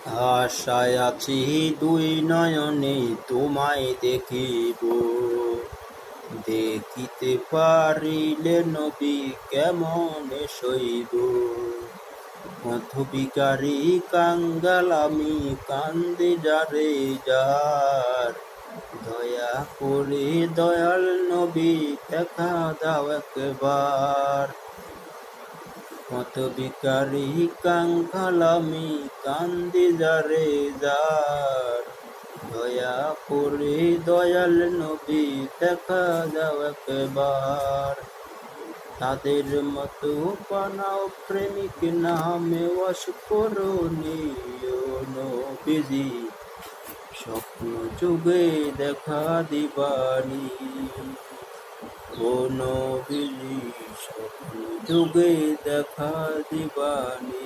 আশায় আছি দুই নয়নে তোমায় দেখিব, দেখিতে পারিলে নবী কেমনে সইব। পথবিকারী কাঙ্গাল আমি কান্দি যারে যার, দয়া করে দয়াল নবী দেখা দাও একবার। পথবিকারী কাঙ্গাল আমি কান্দি যারে যার, দয়া করে দয়াল নবী দেখা দাও একবার। তাদের মতো বানাও প্রেমিক নামে অস্মরণীয় নবীজি, স্বপ্ন যুগে দেখা দিবানি। ও নবীজি, স্বপ্ন যুগে দেখা দিবানি।